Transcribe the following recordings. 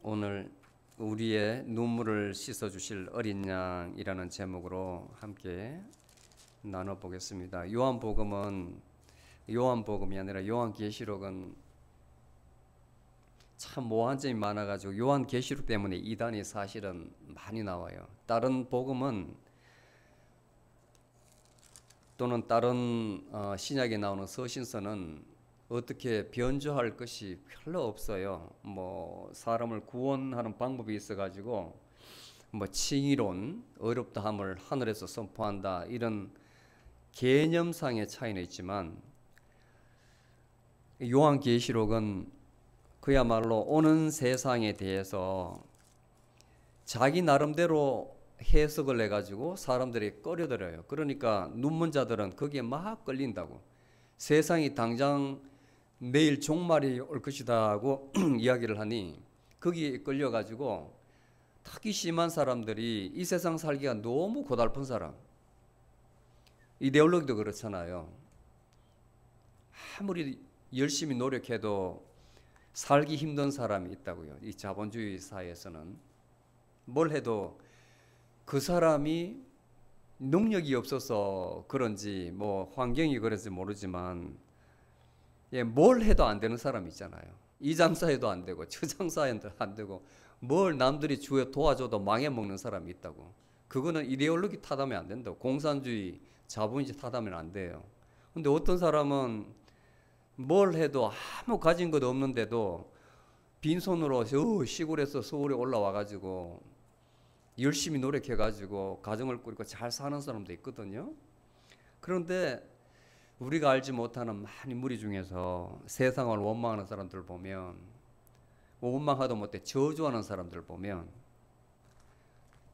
오늘 우리의 눈물을 씻어주실 어린 양이라는 제목으로 함께 나눠보겠습니다. 요한복음이 아니라 요한계시록은 참 모호한 점이 많아가지고 요한계시록 때문에 이단이 사실은 많이 나와요. 다른 복음은 또는 다른 신약에 나오는 서신서는 어떻게 변조할 것이 별로 없어요. 뭐 사람을 구원하는 방법이 있어가지고 뭐 칭의론, 어렵다함을 하늘에서 선포한다 이런 개념상의 차이는 있지만 요한계시록은 그야말로 오는 세상에 대해서 자기 나름대로 해석을 해가지고 사람들이 꺼려들어요. 그러니까 눈먼자들은 거기에 막 끌린다고. 세상이 당장 내일 종말이 올 것이다 하고 이야기를 하니 거기에 끌려가지고 특히 심한 사람들이 이 세상 살기가 너무 고달픈 사람, 이데올로기도 그렇잖아요. 아무리 열심히 노력해도 살기 힘든 사람이 있다고요. 이 자본주의 사회에서는 뭘 해도 그 사람이 능력이 없어서 그런지 뭐 환경이 그런지 모르지만 뭘 해도 안 되는 사람이 있잖아요. 이 장사해도 안 되고 저 장사해도 안 되고 뭘 남들이 주에 도와줘도 망해먹는 사람이 있다고. 그거는 이데올로기 탓하면 안 된다고. 공산주의, 자본주의 탓하면 안 돼요. 근데 어떤 사람은 뭘 해도 아무 가진 것 없는데도 빈손으로 저 시골에서 서울에 올라와가지고 열심히 노력해가지고 가정을 꾸리고 잘 사는 사람도 있거든요. 그런데 우리가 알지 못하는 많은 무리 중에서 세상을 원망하는 사람들 보면, 원망하다 못해 저주하는 사람들 보면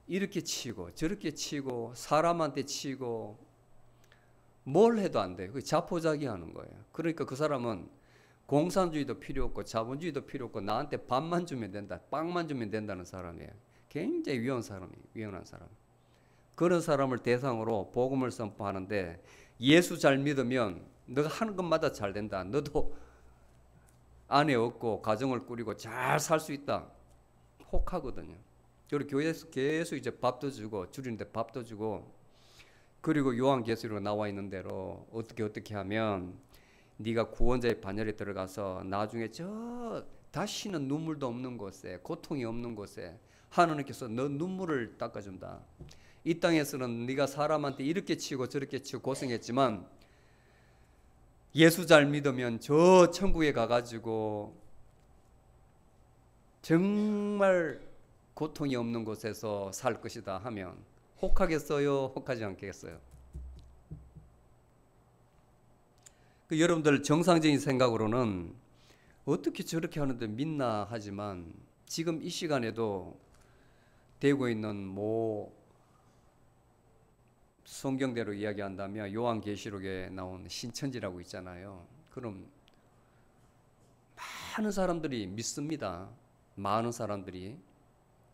이렇게 치고 저렇게 치고 사람한테 치고 뭘 해도 안 돼요. 자포자기하는 거예요. 그러니까 그 사람은 공산주의도 필요 없고 자본주의도 필요 없고 나한테 밥만 주면 된다, 빵만 주면 된다는 사람이에요. 굉장히 위험한 사람. 그런 사람을 대상으로 복음을 선포하는데, 예수 잘 믿으면 너가 하는 것마다 잘 된다, 너도 아내 얻고 가정을 꾸리고 잘 살 수 있다, 혹하거든요. 그리고 교회에서 계속 이제 밥도 주고 줄이는데 밥도 주고, 그리고 요한계시록에 나와 있는 대로 어떻게 하면 네가 구원자의 반열에 들어가서 나중에 저 다시는 눈물도 없는 곳에, 고통이 없는 곳에 하나님께서 너 눈물을 닦아준다. 이 땅에서는 네가 사람한테 이렇게 치고 저렇게 치고 고생했지만 예수 잘 믿으면 저 천국에 가가지고 정말 고통이 없는 곳에서 살 것이다 하면 혹하겠어요? 혹하지 않겠어요? 여러분들 정상적인 생각으로는 어떻게 저렇게 하는데 믿나 하지만 지금 이 시간에도 되고 있는 성경대로 이야기한다면 요한계시록에 나온 신천지라고 있잖아요. 그럼 많은 사람들이 믿습니다. 많은 사람들이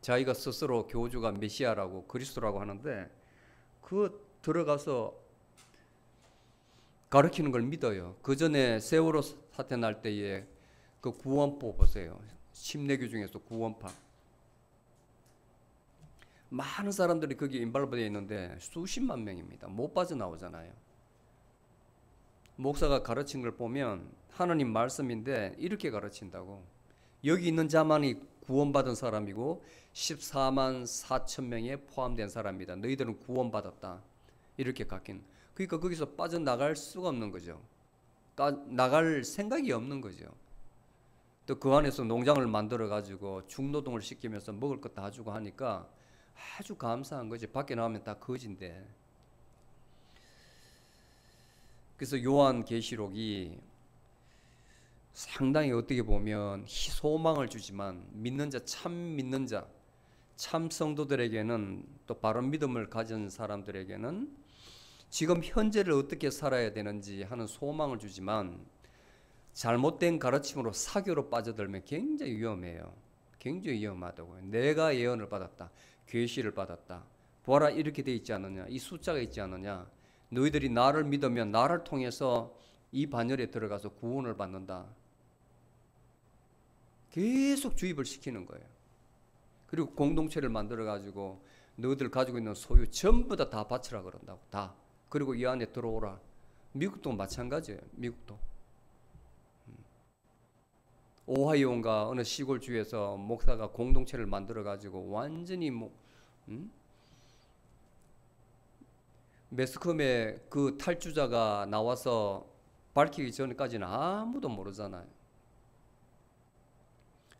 자기가 스스로 교주가 메시아라고 그리스도라고 하는데 그 들어가서 가르치는 걸 믿어요. 그 전에 세월호 사태 날 때에 그 구원파 보세요. 심내교 중에서 구원파 많은 사람들이 거기에 인발부되어 있는데 수십만 명입니다. 못 빠져나오잖아요. 목사가 가르친 걸 보면 하나님 말씀인데 이렇게 가르친다고. 여기 있는 자만이 구원받은 사람이고 14만 4천 명에 포함된 사람이다. 너희들은 구원받았다. 이렇게 가르친. 그러니까 거기서 빠져나갈 수가 없는 거죠. 나갈 생각이 없는 거죠. 또 그 안에서 농장을 만들어 가지고 중노동을 시키면서 먹을 것 다 주고 하니까 아주 감사한 거지. 밖에 나오면 다 거지인데. 그래서 요한계시록이 상당히 어떻게 보면 소망을 주지만 믿는 자, 참 믿는 자, 참 성도들에게는, 또 바른 믿음을 가진 사람들에게는 지금 현재를 어떻게 살아야 되는지 하는 소망을 주지만, 잘못된 가르침으로 사교로 빠져들면 굉장히 위험해요. 굉장히 위험하다고요. 내가 예언을 받았다, 계시를 받았다, 보아라 이렇게 돼 있지 않느냐, 이 숫자가 있지 않느냐, 너희들이 나를 믿으면 나를 통해서 이 반열에 들어가서 구원을 받는다. 계속 주입을 시키는 거예요. 그리고 공동체를 만들어 가지고 너희들 가지고 있는 소유 전부 다 바치라 그런다고. 다. 그리고 이 안에 들어오라. 미국도 마찬가지예요. 미국도. 오하이오인가 어느 시골주에서 목사가 공동체를 만들어 가지고 완전히 매스컴에 그 탈주자가 나와서 밝히기 전까지는 아무도 모르잖아요.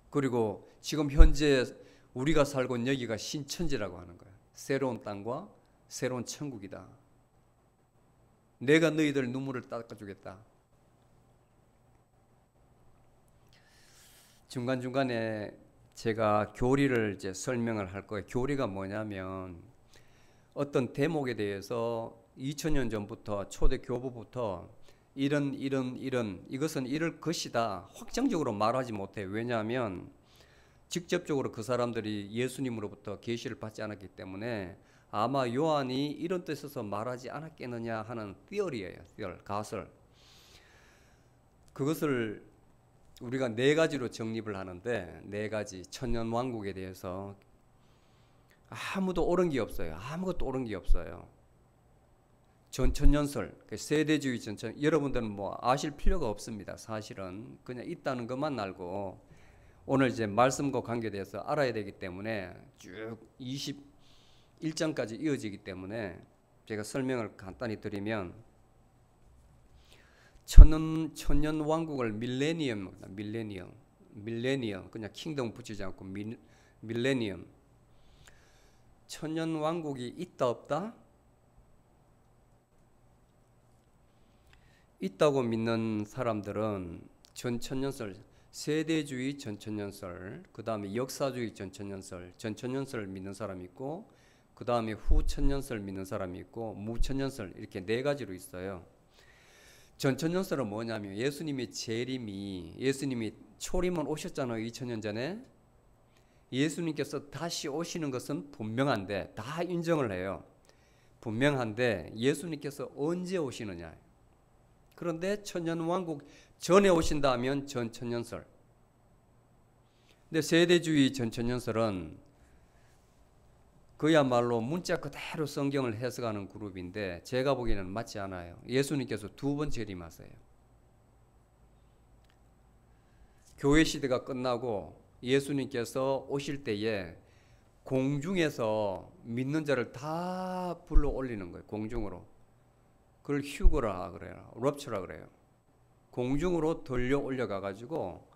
그리고 지금 현재 우리가 살고 있는 여기가 신천지라고 하는 거예요. 새로운 땅과 새로운 천국이다. 내가 너희들 눈물을 닦아주겠다. 중간중간에 제가 교리를 이제 설명을 할 거예요. 교리가 뭐냐면 어떤 대목에 대해서 2000년 전부터 초대 교부부터 이런 이것은 이럴 것이다 확정적으로 말하지 못해요. 왜냐하면 직접적으로 그 사람들이 예수님으로부터 계시를 받지 않았기 때문에 아마 요한이 이런 뜻에서 말하지 않았겠느냐 하는 theory예요. 가설. 그것을 우리가 네 가지로 정립을 하는데, 네 가지 천년왕국에 대해서 아무도 옳은 게 없어요. 아무것도 옳은 게 없어요. 전천년설, 세대주의 전천, 여러분들은 뭐 아실 필요가 없습니다. 사실은 그냥 있다는 것만 알고 오늘 이제 말씀과 관계돼서 알아야 되기 때문에 쭉 21장까지 이어지기 때문에 제가 설명을 간단히 드리면, 천년 왕국을 밀레니엄 그냥 킹덤 붙이지 않고 밀레니엄. 천년 왕국이 있다 없다? 있다고 믿는 사람들은 전천년설, 세대주의 전천년설, 그 다음에 역사주의 전천년설을 믿는 사람이 있고, 그 다음에 후천년설 믿는 사람이 있고, 무천년설, 이렇게 네 가지로 있어요. 전천년설은 뭐냐면 예수님이 초림은 오셨잖아요. 2000년 전에. 예수님께서 다시 오시는 것은 분명한데, 다 인정을 해요. 분명한데 예수님께서 언제 오시느냐. 그런데 천년왕국 전에 오신다면 전천년설. 근데 세대주의 전천년설은 그야말로 문자 그대로 성경을 해석하는 그룹인데, 제가 보기에는 맞지 않아요. 예수님께서 두 번 재림하세요. 교회 시대가 끝나고 예수님께서 오실 때에 공중에서 믿는 자를 다 불러 올리는 거예요. 공중으로. 그걸 휴거라 그래요. 럽처라 그래요. 공중으로 들려 올려가 가지고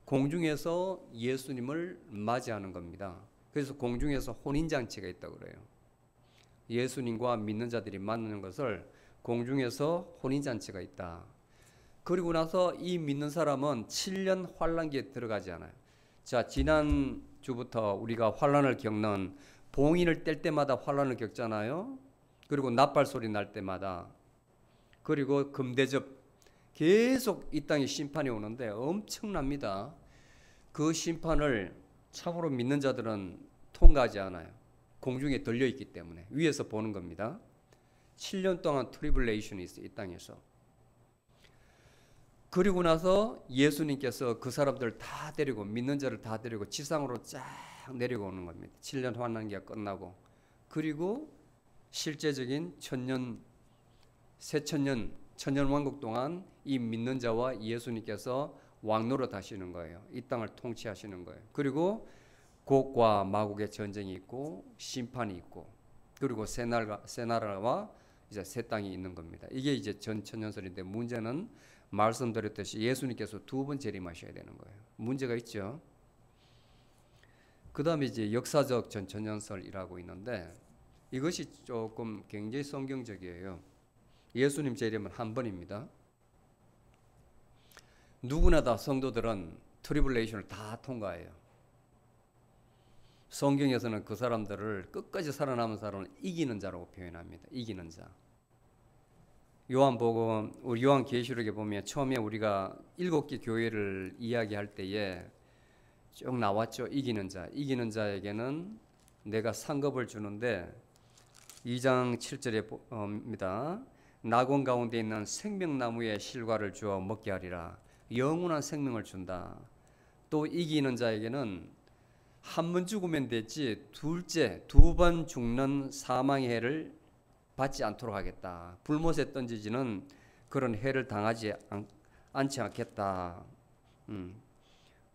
공중에서 예수님을 맞이하는 겁니다. 그래서 공중에서 혼인잔치가 있다고 그래요. 예수님과 믿는 자들이 만나는 것을 공중에서 혼인잔치가 있다. 그리고 나서 이 믿는 사람은 7년 환란기에 들어가지 않아요. 자, 지난 주부터 우리가 환란을 겪는, 봉인을 뗄 때마다 환란을 겪잖아요. 그리고 나팔 소리 날 때마다, 그리고 금대접, 계속 이 땅에 심판이 오는데 엄청납니다. 그 심판을 참으로 믿는 자들은 통과하지 않아요. 공중에 들려있기 때문에 위에서 보는 겁니다. 7년 동안 트리블레이션이 있어요. 이 땅에서. 그리고 나서 예수님께서 그 사람들 다 데리고, 믿는 자를 다 데리고 지상으로 쫙 내려고 오는 겁니다. 7년 환란기가 끝나고. 그리고 실제적인 천년왕국 동안 이 믿는 자와 예수님께서 왕노릇 하시는 거예요. 이 땅을 통치하시는 거예요. 그리고 곡과 마곡의 전쟁이 있고 심판이 있고, 그리고 새 나라와 이제 새 땅이 있는 겁니다. 이게 이제 전천년설인데, 문제는 말씀드렸듯이 예수님께서 두 번 재림하셔야 되는 거예요. 문제가 있죠. 그 다음에 이제 역사적 전천년설이라고 있는데, 이것이 조금 굉장히 성경적이에요. 예수님 재림은 한 번입니다. 누구나 다 성도들은 트리블레이션을 다 통과해요. 성경에서는 그 사람들을, 끝까지 살아남은 사람을 이기는 자라고 표현합니다. 이기는 자. 요한복음, 우리 요한계시록에 보면 처음에 우리가 7개 교회를 이야기할 때에 쭉 나왔죠. 이기는 자. 이기는 자에게는 내가 상급을 주는데, 2장 7절에 봅니다. 낙원 가운데 있는 생명나무의 실과를 주어 먹게 하리라. 영원한 생명을 준다. 또 이기는 자에게는 한 번 죽으면 되지 둘째 2번 죽는 사망의 해를 받지 않도록 하겠다. 불못에 던지지는 그런 해를 당하지 않지 않겠다.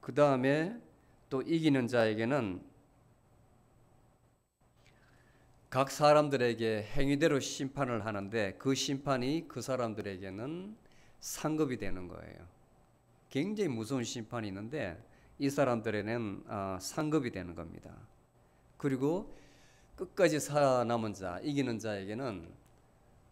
그 다음에 또 이기는 자에게는 각 사람들에게 행위대로 심판을 하는데 그 심판이 그 사람들에게는 상급이 되는 거예요. 굉장히 무서운 심판이 있는데 이 사람들에게는 상급이 되는 겁니다. 그리고 끝까지 살아남은 자, 이기는 자에게는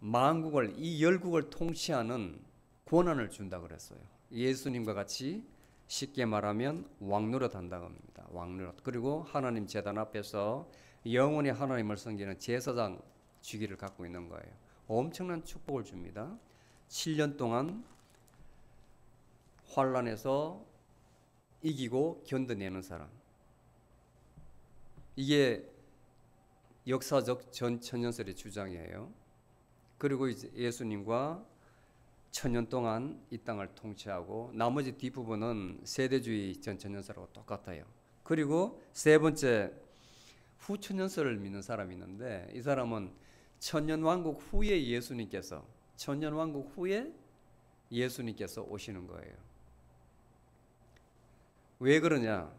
만국을, 이 열국을 통치하는 권한을 준다 그랬어요. 예수님과 같이 쉽게 말하면 왕노릇 한다고 합니다. 왕노릇. 그리고 하나님 제단 앞에서 영원히 하나님을 섬기는 제사장 주기를 갖고 있는 거예요. 엄청난 축복을 줍니다. 7년 동안 환난에서 이기고 견뎌내는 사람. 이게 역사적 천년설의 주장이에요. 그리고 이제 예수님과 천년 동안 이 땅을 통치하고 나머지 뒷부분은 세대주의 천년설하고 똑같아요. 그리고 세 번째 후천년설을 믿는 사람이 있는데 이 사람은 천년왕국 후에 예수님께서 천년왕국 후에 예수님께서 오시는 거예요. 왜 그러냐?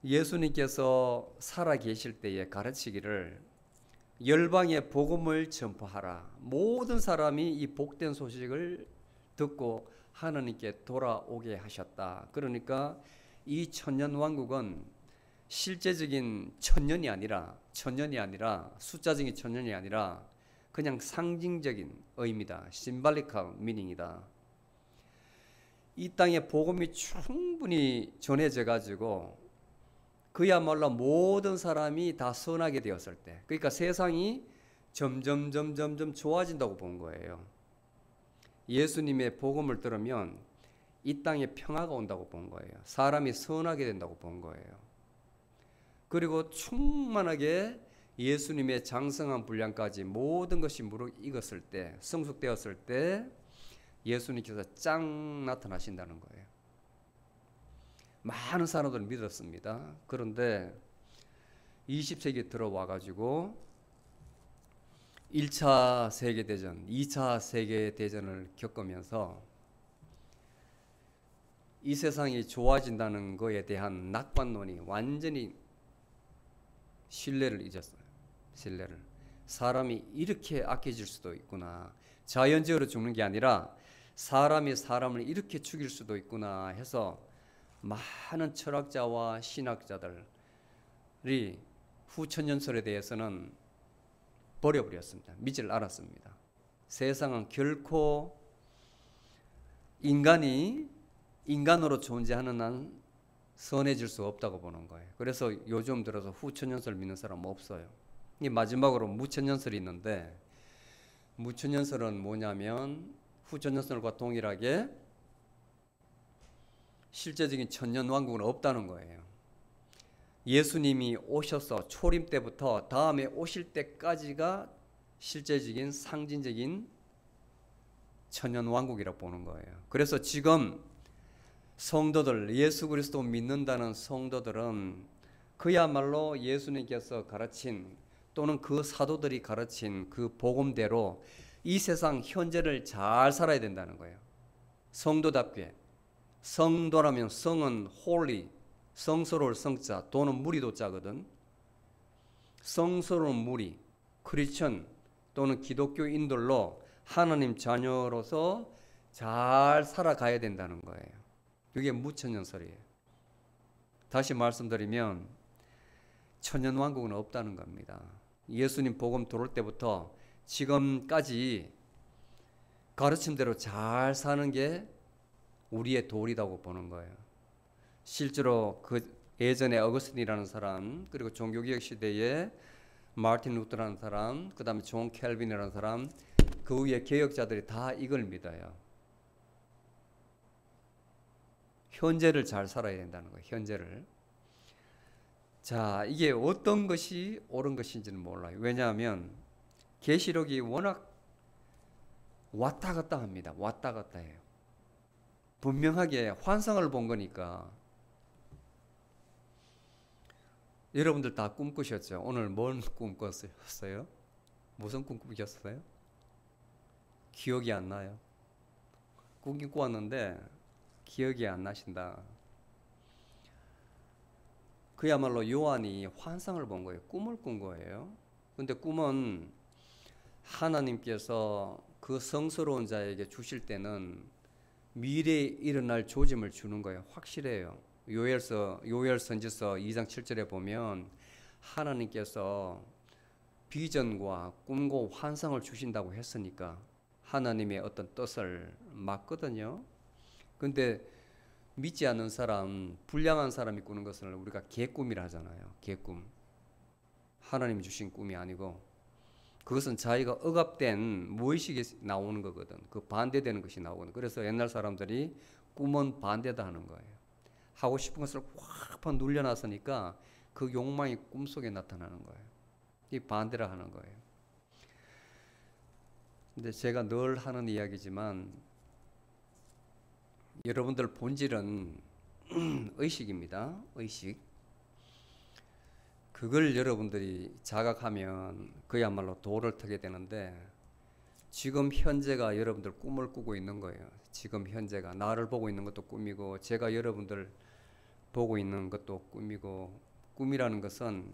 예수님께서 살아 계실 때에 가르치기를 열방의 복음을 전파하라. 모든 사람이 이 복된 소식을 듣고 하나님께 돌아오게 하셨다. 그러니까 이 천년왕국은 실제적인 천년이 아니라 숫자적인 천년이 아니라 그냥 상징적인 의미다. 심발리컬 미닝이다. 이 땅에 복음이 충분히 전해져 가지고 그야말로 모든 사람이 다 선하게 되었을 때, 그러니까 세상이 점점 좋아진다고 본 거예요. 예수님의 복음을 들으면 이 땅에 평화가 온다고 본 거예요. 사람이 선하게 된다고 본 거예요. 그리고 충만하게 예수님의 장성한 분량까지 모든 것이 무르익었을 때, 성숙되었을 때 예수님께서 짱 나타나신다는 거예요. 많은 사람들은 믿었습니다. 그런데 20세기에 들어와 가지고 1차 세계대전, 2차 세계대전을 겪으면서 이 세상이 좋아진다는 거에 대한 낙관론이 완전히 신뢰를 잊었어요. 신뢰를. 사람이 이렇게 악해질 수도 있구나. 자연적으로 죽는 게 아니라 사람이 사람을 이렇게 죽일 수도 있구나 해서 많은 철학자와 신학자들이 후천년설에 대해서는 버려버렸습니다. 믿질 않았습니다. 세상은 결코 인간이 인간으로 존재하는 한 선해질 수 없다고 보는 거예요. 그래서 요즘 들어서 후천년설 믿는 사람 없어요. 이 마지막으로 무천년설이 있는데 무천년설은 뭐냐면 후천년설과 동일하게 실제적인 천년왕국은 없다는 거예요. 예수님이 오셔서 초림 때부터 다음에 오실 때까지가 실제적인 상징적인 천년왕국이라고 보는 거예요. 그래서 지금 성도들, 예수 그리스도 믿는다는 성도들은 그야말로 예수님께서 가르친 또는 그 사도들이 가르친 그 복음대로 이 세상 현재를 잘 살아야 된다는 거예요. 성도답게. 성도라면 성은 holy, 성스러울 성자, 도는 무리도자거든. 성스러운 무리, 크리스천 또는 기독교인들로 하나님 자녀로서 잘 살아가야 된다는 거예요. 이게 무천년설이에요. 다시 말씀드리면 천년왕국은 없다는 겁니다. 예수님 복음 들어올 때부터 지금까지 가르침대로 잘 사는 게 우리의 도리라고 보는 거예요. 실제로 그 예전에 어거스틴이라는 사람, 그리고 종교개혁 시대에 마틴 루터라는 사람, 그 다음에 존 켈빈이라는 사람, 그 후에 개혁자들이 다 이걸 믿어요. 현재를 잘 살아야 된다는 거예요. 현재를. 자, 이게 어떤 것이 옳은 것인지는 몰라요. 왜냐하면 계시록이 워낙 왔다 갔다 합니다. 왔다 갔다 해요. 분명하게 환상을 본 거니까 여러분들 다 꿈꾸셨죠? 오늘 뭔 꿈 꿨어요? 무슨 꿈 꾸셨어요? 기억이 안 나요. 꿈이 꾸었는데 기억이 안 나신다. 그야말로 요한이 환상을 본 거예요. 꿈을 꾼 거예요. 근데 꿈은 하나님께서 그 성스러운 자에게 주실 때는 미래에 일어날 조짐을 주는 거예요. 확실해요. 요엘 선지서 2장 7절에 보면 하나님께서 비전과 꿈과 환상을 주신다고 했으니까 하나님의 어떤 뜻을 맞거든요. 근데 믿지 않는 사람, 불량한 사람이 꾸는 것을 우리가 개꿈이라 하잖아요. 개꿈. 하나님이 주신 꿈이 아니고 그것은 자기가 억압된 무의식이 나오는 거거든. 그 반대되는 것이 나오거든. 그래서 옛날 사람들이 꿈은 반대다 하는 거예요. 하고 싶은 것을 확 눌려놨으니까 그 욕망이 꿈속에 나타나는 거예요. 이 반대라 하는 거예요. 근데 제가 늘 하는 이야기지만 여러분들 본질은 의식입니다. 의식. 그걸 여러분들이 자각하면 그야말로 도를 트게 되는데 지금 현재가 여러분들 꿈을 꾸고 있는 거예요. 지금 현재가 나를 보고 있는 것도 꿈이고 제가 여러분들 보고 있는 것도 꿈이고 꿈이라는 것은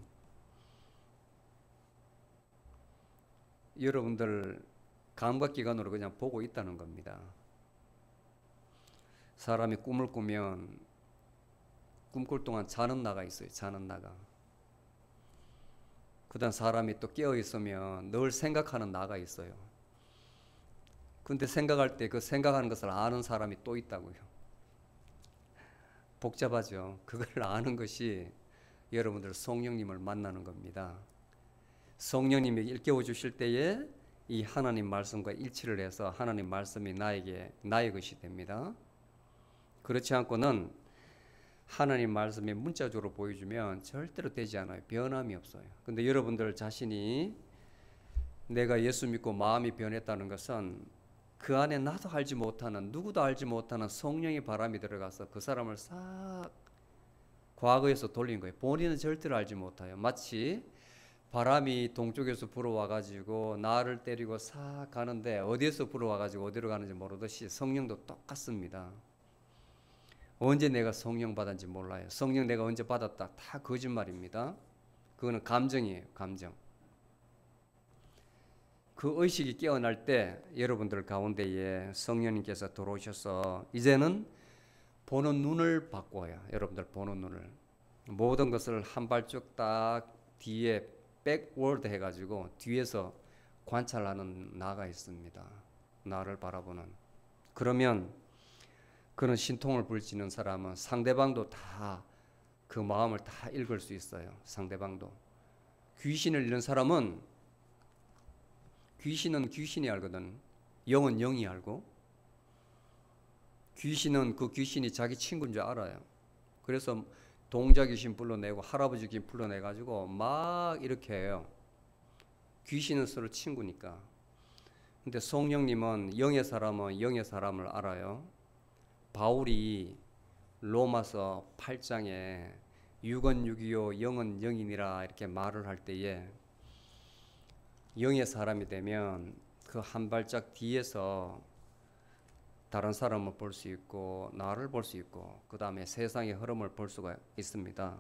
여러분들 감각기관으로 그냥 보고 있다는 겁니다. 사람이 꿈을 꾸면 꿈꿀 동안 자는 나가 있어요. 자는 나가. 그 다음 사람이 또 깨어 있으면 늘 생각하는 나가 있어요. 근데 생각할 때 그 생각하는 것을 아는 사람이 또 있다고요. 복잡하죠. 그걸 아는 것이 여러분들 성령님을 만나는 겁니다. 성령님이 일깨워 주실 때에 이 하나님 말씀과 일치를 해서 하나님 말씀이 나의 것이 됩니다. 그렇지 않고는 하나님 말씀이 문자적으로 보여주면 절대로 되지 않아요. 변함이 없어요. 근데 여러분들 자신이 내가 예수 믿고 마음이 변했다는 것은 그 안에 나도 알지 못하는, 누구도 알지 못하는 성령의 바람이 들어가서 그 사람을 싹 과거에서 돌린 거예요. 본인은 절대로 알지 못해요. 마치 바람이 동쪽에서 불어와가지고 나를 때리고 싹 가는데 어디에서 불어와가지고 어디로 가는지 모르듯이 성령도 똑같습니다. 언제 내가 성령 받았는지 몰라요. 성령 내가 언제 받았다. 다 거짓말입니다. 그거는 감정이에요. 감정. 그 의식이 깨어날 때 여러분들 가운데에 성령님께서 들어오셔서 이제는 보는 눈을 바꿔요. 여러분들 보는 눈을. 모든 것을 한 발짝 딱 뒤에 백워드 해가지고 뒤에서 관찰하는 나가 있습니다. 나를 바라보는. 그러면 그런 신통을 불지는 사람은 상대방도 다 그 마음을 다 읽을 수 있어요. 상대방도. 귀신을 잃는 사람은 귀신은 귀신이 알거든. 영은 영이 알고. 귀신은 그 귀신이 자기 친구인 줄 알아요. 그래서 동자 귀신 불러내고 할아버지 귀신 불러내가지고 막 이렇게 해요. 귀신은 서로 친구니까. 근데 성령님은 영의 사람은 영의 사람을 알아요. 바울이 로마서 8장에 육은 육이요 영은 영이니라 이렇게 말을 할 때에 영의 사람이 되면 그 한 발짝 뒤에서 다른 사람을 볼 수 있고 나를 볼 수 있고 그 다음에 세상의 흐름을 볼 수가 있습니다.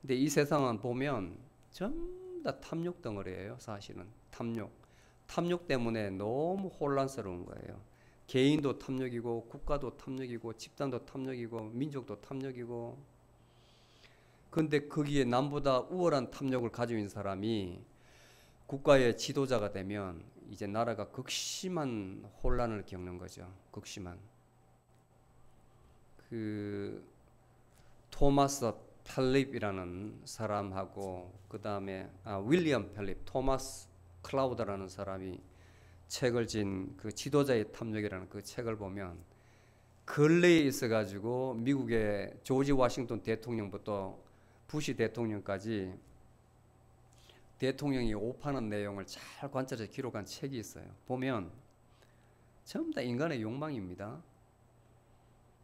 근데 이 세상은 보면 전부 다 탐욕 덩어리예요. 사실은 탐욕 때문에 너무 혼란스러운 거예요. 개인도 탐욕이고 국가도 탐욕이고 집단도 탐욕이고 민족도 탐욕이고. 근데 거기에 남보다 우월한 탐욕을 가지고 있는 사람이 국가의 지도자가 되면 이제 나라가 극심한 혼란을 겪는 거죠. 극심한. 그 토마스 펠립이라는 사람하고 그 다음에 윌리엄 펠립, 토마스 클라우드라는 사람이 책을 진 그 지도자의 탐욕이라는 그 책을 보면 근래에 있어가지고 미국의 조지 워싱턴 대통령부터 부시 대통령까지 대통령이 오판한 내용을 잘 관찰해서 기록한 책이 있어요. 보면 전부 다 인간의 욕망입니다.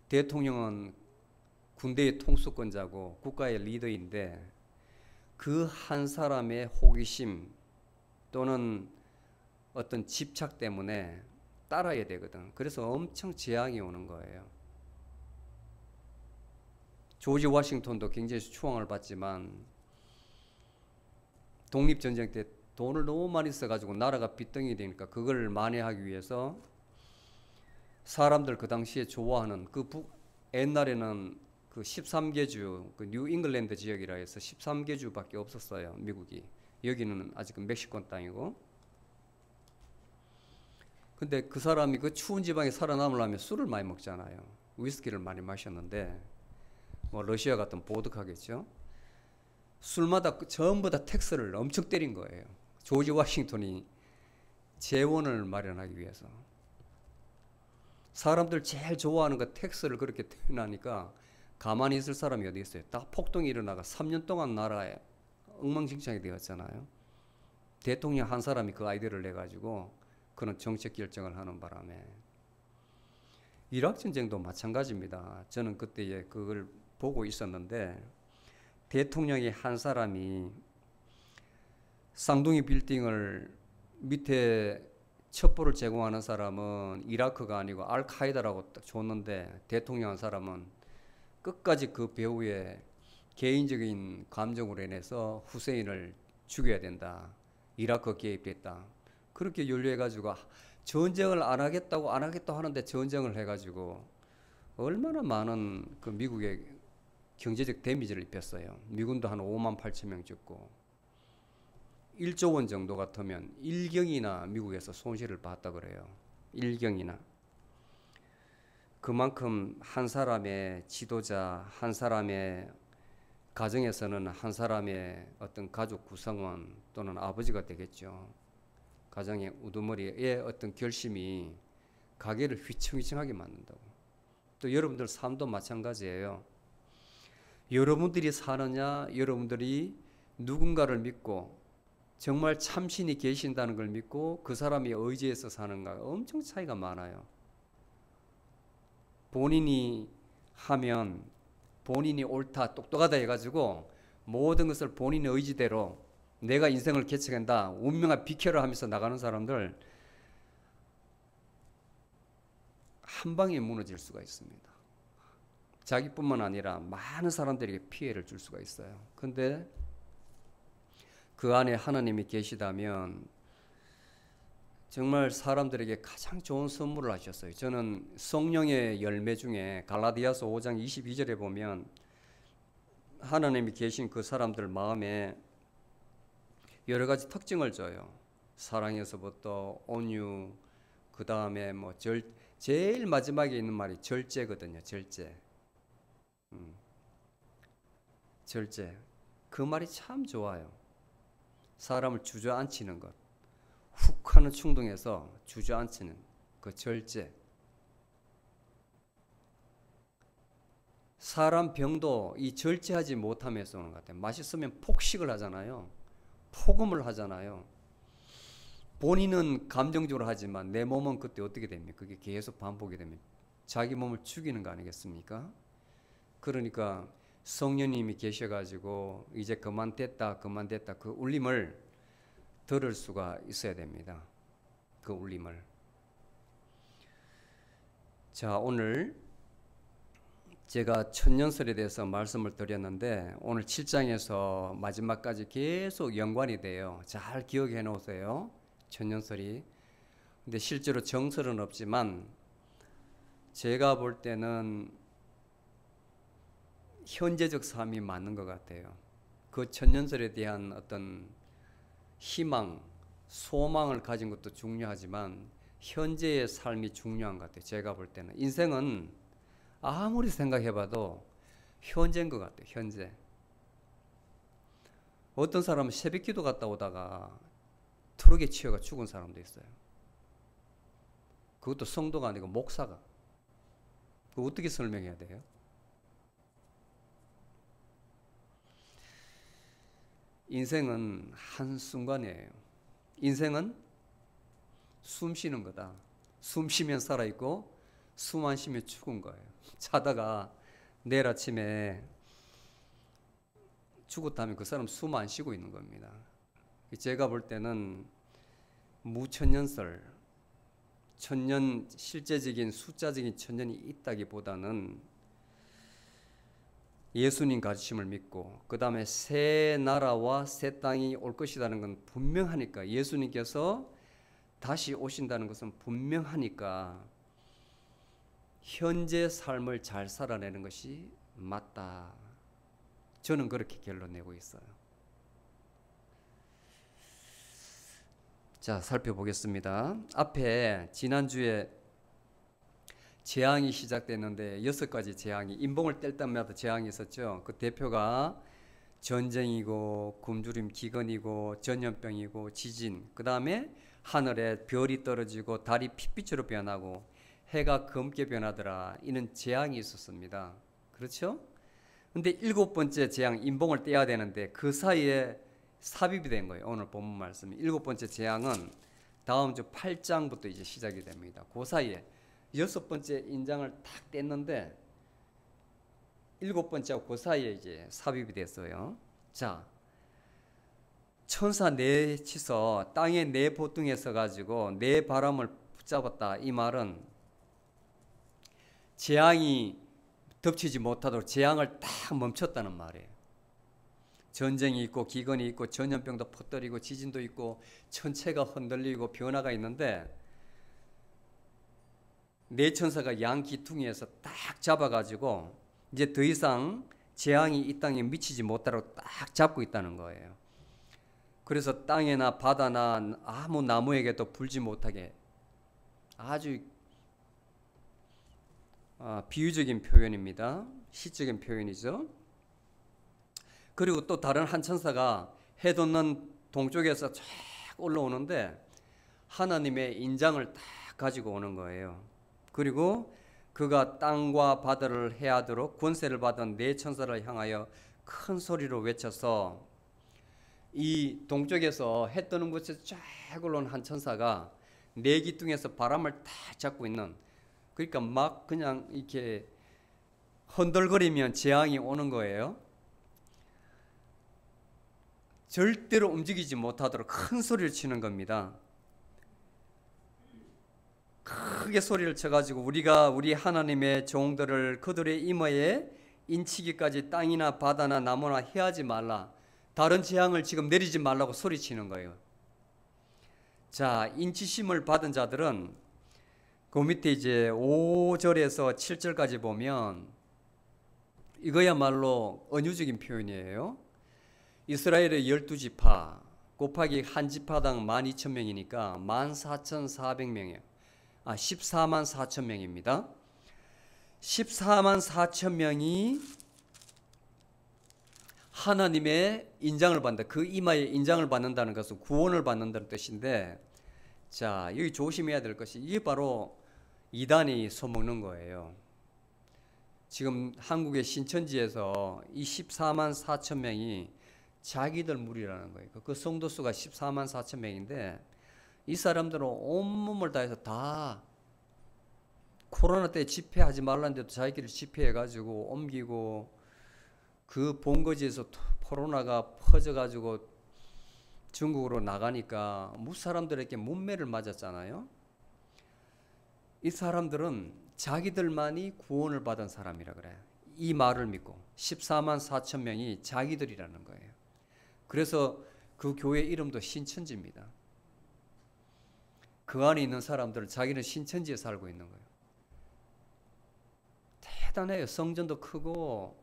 대통령은 군대의 통수권자고 국가의 리더인데 그 한 사람의 호기심 또는 어떤 집착 때문에 따라야 되거든. 그래서 엄청 재앙이 오는 거예요. 조지 워싱턴도 굉장히 추앙을 받지만 독립전쟁 때 돈을 너무 많이 써가지고 나라가 빚덩이 되니까 그걸 만회하기 위해서 사람들 그 당시에 좋아하는 옛날에는 그 13개주 그 뉴 잉글랜드 지역이라 해서 13개주밖에 없었어요. 미국이. 여기는 아직 멕시코 땅이고. 근데 그 사람이 그 추운 지방에 살아남으려면 술을 많이 먹잖아요. 위스키를 많이 마셨는데 뭐 러시아 같은 보드카겠죠. 술마다 전부 다 텍스를 엄청 때린 거예요. 조지 워싱턴이 재원을 마련하기 위해서. 사람들 제일 좋아하는 그 텍스를 그렇게 때리니까 가만히 있을 사람이 어디 있어요. 딱 폭동이 일어나가 3년 동안 나라에 엉망진창이 되었잖아요. 대통령 한 사람이 그 아이디어를 내가지고 그런 정책 결정을 하는 바람에 이라크 전쟁도 마찬가지입니다. 저는 그때 그걸 보고 있었는데 대통령이 한 사람이 쌍둥이 빌딩을 밑에 첩보를 제공하는 사람은 이라크가 아니고 알카이다라고 딱 줬는데 대통령 한 사람은 끝까지 그 배후에 개인적인 감정으로 인해서 후세인을 죽여야 된다. 이라크 개입됐다. 그렇게 연루해가지고 전쟁을 안 하겠다고 하는데 전쟁을 해가지고 얼마나 많은 그 미국의 경제적 데미지를 입혔어요. 미군도 한 5만 8천 명 죽고 1조 원 정도 같으면 1경이나 미국에서 손실을 봤다 그래요. 1경이나. 그만큼 한 사람의 지도자, 한 사람의 가정에서는 한 사람의 어떤 가족 구성원 또는 아버지가 되겠죠. 가정의 우두머리의 어떤 결심이 가게를 휘청휘청하게 만든다고. 또 여러분들 삶도 마찬가지예요. 여러분들이 사느냐, 여러분들이 누군가를 믿고 정말 참신이 계신다는 걸 믿고 그 사람이 의지해서 사는가 엄청 차이가 많아요. 본인이 하면 본인이 옳다, 똑똑하다 해가지고 모든 것을 본인의 의지대로 내가 인생을 개척한다, 운명아 비켜라 하면서 나가는 사람들 한 방에 무너질 수가 있습니다. 자기뿐만 아니라 많은 사람들에게 피해를 줄 수가 있어요. 근데 그 안에 하나님이 계시다면 정말 사람들에게 가장 좋은 선물을 하셨어요. 저는 성령의 열매 중에 갈라디아서 5장 22절에 보면 하나님이 계신 그 사람들 마음에 여러 가지 특징을 줘요. 사랑에서부터 온유, 그 다음에 뭐 제일 마지막에 있는 말이 절제거든요. 절제. 절제. 그 말이 참 좋아요. 사람을 주저앉히는 것. 훅 하는 충동에서 주저앉히는 그 절제. 사람 병도 이 절제하지 못함에서 오는 것 같아요. 맛있으면 폭식을 하잖아요. 폭음을 하잖아요. 본인은 감정적으로 하지만 내 몸은 그때 어떻게 됩니까? 그게 계속 반복이 되면 자기 몸을 죽이는 거 아니겠습니까? 그러니까 성령님이 계셔가지고 이제 그만됐다 그 울림을 들을 수가 있어야 됩니다. 그 울림을. 자, 오늘 제가 천년설에 대해서 말씀을 드렸는데 오늘 7장에서 마지막까지 계속 연관이 돼요. 잘 기억해 놓으세요. 천년설이. 근데 실제로 정설은 없지만 제가 볼 때는 현재적 삶이 맞는 것 같아요. 그 천년설에 대한 어떤 희망, 소망을 가진 것도 중요하지만 현재의 삶이 중요한 것 같아요. 제가 볼 때는 인생은 아무리 생각해봐도 현재인 것 같아요. 현재. 어떤 사람은 새벽기도 갔다 오다가 트럭에 치여가 죽은 사람도 있어요. 그것도 성도가 아니고 목사가. 그거 어떻게 설명해야 돼요? 인생은 한순간이에요. 인생은 숨 쉬는 거다. 숨 쉬면 살아있고 숨 안 쉬면 죽은 거예요. 자다가 내일 아침에 죽었다면 그 사람 숨 안 쉬고 있는 겁니다. 제가 볼 때는 무천년설, 천년, 실제적인 숫자적인 천년이 있다기보다는 예수님 가르침을 믿고 그 다음에 새 나라와 새 땅이 올 것이라는 건 분명하니까, 예수님께서 다시 오신다는 것은 분명하니까 현재 삶을 잘 살아내는 것이 맞다. 저는 그렇게 결론 내고 있어요. 자, 살펴보겠습니다. 앞에 지난주에 재앙이 시작됐는데 6가지 재앙이, 인봉을 뗄 때마다 재앙이 있었죠. 그 대표가 전쟁이고 굶주림, 기근이고 전염병이고 지진, 그 다음에 하늘에 별이 떨어지고 달이 핏빛으로 변하고 해가 검게 변하더라. 이는 재앙이 있었습니다. 그렇죠? 근데 7번째 재앙, 인봉을 떼야 되는데 그 사이에 삽입이 된 거예요. 오늘 본문 말씀이. 7번째 재앙은 다음 주 8장부터 이제 시작이 됩니다. 그 사이에 6번째 인장을 탁 뗐는데 7번째하고 그 사이에 이제 삽입이 됐어요. 자, 천사 넷이서 땅의 네 보뚱에 서가지고 네 바람을 붙잡았다. 이 말은 재앙이 덮치지 못하도록 재앙을 딱 멈췄다는 말이에요. 전쟁이 있고 기근이 있고 전염병도 퍼뜨리고 지진도 있고 천체가 흔들리고 변화가 있는데 네 천사가 양 기퉁이에서 딱 잡아가지고 이제 더 이상 재앙이 이 땅에 미치지 못하도록 딱 잡고 있다는 거예요. 그래서 땅이나 바다나 아무 나무에게도 불지 못하게, 아주 비유적인 표현입니다. 시적인 표현이죠. 그리고 또 다른 한 천사가 해 돋는 동쪽에서 쫙 올라오는데 하나님의 인장을 딱 가지고 오는 거예요. 그리고 그가 땅과 바다를 해하도록 권세를 받은 네 천사를 향하여 큰 소리로 외쳐서, 이 동쪽에서 해 뜨는 곳에 쫙 올라온 한 천사가 네 기둥에서 바람을 딱 잡고 있는, 그러니까 막 그냥 이렇게 흔들거리면 재앙이 오는 거예요. 절대로 움직이지 못하도록 큰 소리를 치는 겁니다. 크게 소리를 쳐가지고 우리 하나님의 종들을 그들의 임하에 인치기까지 땅이나 바다나 나무나 해하지 말라. 다른 재앙을 지금 내리지 말라고 소리치는 거예요. 자, 인치심을 받은 자들은 그 밑에 이제 5절에서 7절까지 보면 이거야말로 은유적인 표현이에요. 이스라엘의 12지파 곱하기 한 지파당 12,000명이니까 14,400명이에요. 14만 4천 명입니다. 14만 4천 명이 하나님의 인장을 받는다. 그 이마에 인장을 받는다는 것은 구원을 받는다는 뜻인데, 자, 여기 조심해야 될 것이, 이게 바로 이단이 써먹는 거예요. 지금 한국의 신천지에서 이 14만 4천 명이 자기들 무리라는 거예요. 그 성도 수가 14만 4천 명인데 이 사람들은 온몸을 다해서 다 코로나 때 집회하지 말라는데도 자기들이 집회해가지고 옮기고, 그 본거지에서 코로나가 퍼져가지고 중국으로 나가니까 무사람들에게 문매를 맞았잖아요. 이 사람들은 자기들만이 구원을 받은 사람이라 그래요. 이 말을 믿고 14만 4천 명이 자기들이라는 거예요. 그래서 그 교회 이름도 신천지입니다. 그 안에 있는 사람들은 자기는 신천지에 살고 있는 거예요. 대단해요. 성전도 크고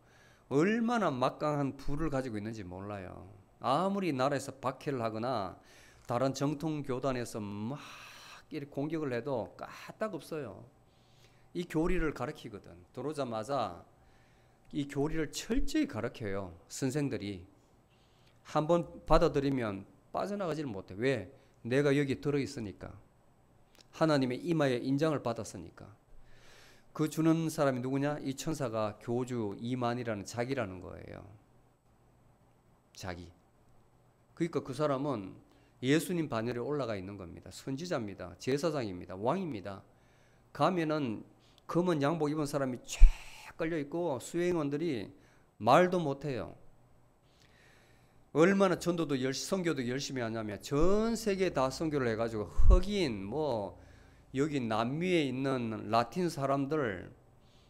얼마나 막강한 부를 가지고 있는지 몰라요. 아무리 나라에서 박해를 하거나 다른 정통 교단에서 막 이렇게 공격을 해도 까딱 없어요. 이 교리를 가르치거든. 들어오자마자 이 교리를 철저히 가르쳐요. 선생들이. 한번 받아들이면 빠져나가지를 못해. 왜? 내가 여기 들어있으니까. 하나님의 이마에 인장을 받았으니까. 그 주는 사람이 누구냐? 이 천사가 교주 이만이라는 자기라는 거예요. 자기. 그러니까 그 사람은 예수님 반열에 올라가 있는 겁니다. 선지자입니다. 제사장입니다. 왕입니다. 가면은 검은 양복 입은 사람이 쫙 깔려 있고 수행원들이 말도 못해요. 얼마나 전도도 선교도 열심히 하냐면 전 세계 다 선교를 해가지고 흑인 뭐 여기 남미에 있는 라틴 사람들,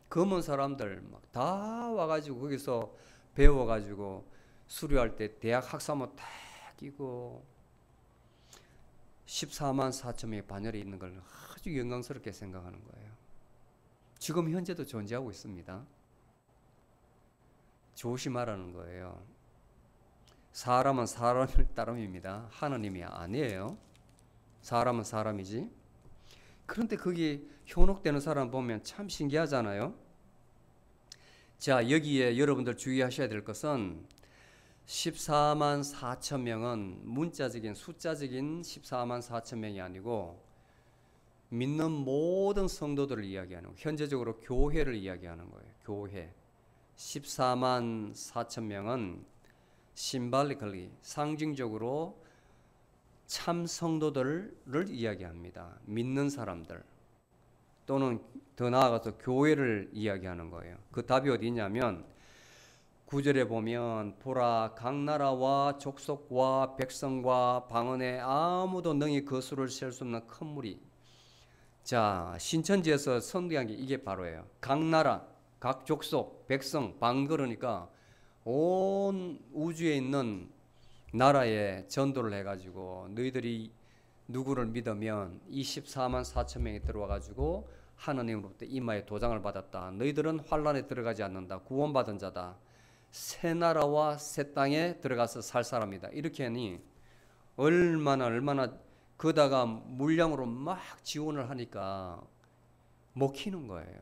검은 사람들 막 다 와가지고 거기서 배워가지고 수료할 때 대학 학사모 딱 끼고 14만 4천 명의 반열에 있는 걸 아주 영광스럽게 생각하는 거예요. 지금 현재도 존재하고 있습니다. 조심하라는 거예요. 사람은 사람을 따름입니다. 하나님이 아니에요. 사람은 사람이지. 그런데 거기 현혹되는 사람 보면 참 신기하잖아요. 자, 여기에 여러분들 주의하셔야 될 것은 14만 4천 명은 문자적인 숫자적인 14만 4천 명이 아니고 믿는 모든 성도들을 이야기하는 거예요. 현재적으로 교회를 이야기하는 거예요. 교회. 14만 4천 명은 symbolically 상징적으로 참 성도들을 이야기합니다. 믿는 사람들 또는 더 나아가서 교회를 이야기하는 거예요. 그 답이 어디 있냐면 9절에 보면 보라 각 나라와 족속과 백성과 방언에 아무도 능히 그 수를 셀 수 없는 큰 무리. 자, 신천지에서 선대한 게 이게 바로예요. 각 나라, 각 족속, 백성, 방 그러니까 온 우주에 있는 나라에 전도를 해가지고 너희들이 누구를 믿으면 24만 4천 명이 들어와가지고 하나님으로부터 이마에 도장을 받았다. 너희들은 환란에 들어가지 않는다. 구원받은 자다. 새 나라와 새 땅에 들어가서 살 사람이다. 이렇게 하니 얼마나 그다가 물량으로 막 지원을 하니까 먹히는 거예요.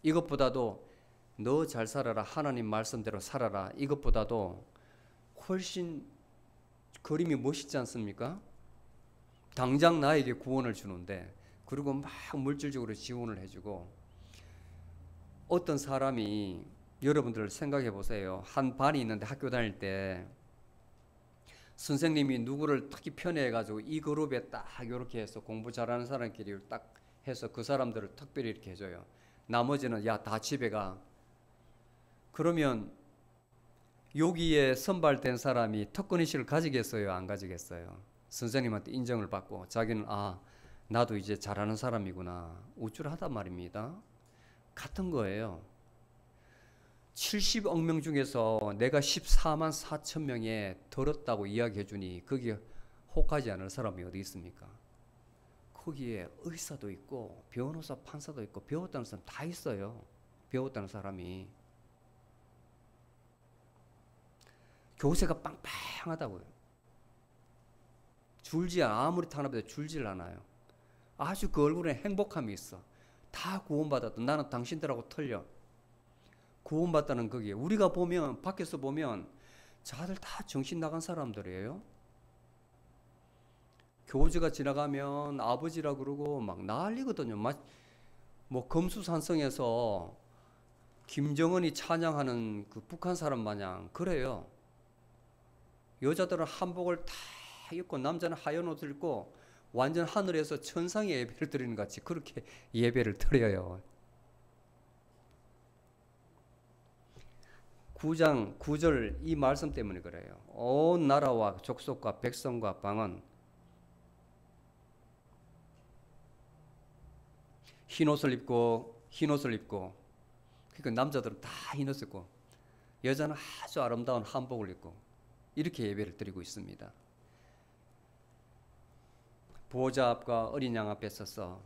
이것보다도 너 잘 살아라. 하나님 말씀대로 살아라. 이것보다도 훨씬 그림이 멋있지 않습니까? 당장 나에게 구원을 주는데 그리고 막 물질적으로 지원을 해주고 어떤 사람이 여러분들 생각해 보세요. 한 반이 있는데 학교 다닐 때 선생님이 누구를 특히 편애해가지고 이 그룹에 딱 이렇게 해서 공부 잘하는 사람끼리 딱 해서 그 사람들을 특별히 이렇게 해줘요. 나머지는 야, 다 집에 가. 그러면 여기에 선발된 사람이 특권의식을 가지겠어요? 안 가지겠어요? 선생님한테 인정을 받고 자기는 아, 나도 이제 잘하는 사람이구나. 우쭐하단 말입니다. 같은 거예요. 70억 명 중에서 내가 14만 4천 명에 들었다고 이야기해 주니 거기에 혹하지 않을 사람이 어디 있습니까? 거기에 의사도 있고 변호사, 판사도 있고 배웠다는 사람 다 있어요. 배웠다는 사람이. 교세가 빵빵하다고요. 아무리 탄압해도 줄질 않아요. 아주 그 얼굴에 행복함이 있어. 다 구원받았다. 나는 당신들하고 틀려. 구원받다는 거기에 우리가 보면 밖에서 보면 자들 다 정신 나간 사람들이에요. 교주가 지나가면 아버지라 그러고 막 난리거든요. 뭐 금수산성에서 김정은이 찬양하는 그 북한 사람 마냥 그래요. 여자들은 한복을 다 입고 남자는 하얀 옷을 입고 완전 하늘에서 천상의 예배를 드리는 것 같이 그렇게 예배를 드려요. 9장 9절 이 말씀 때문에 그래요. 온 나라와 족속과 백성과 방언 흰옷을 입고 그러니까 남자들은 다 흰옷을 입고 여자는 아주 아름다운 한복을 입고 이렇게 예배를 드리고 있습니다. 보호자 앞과 어린 양 앞에 서서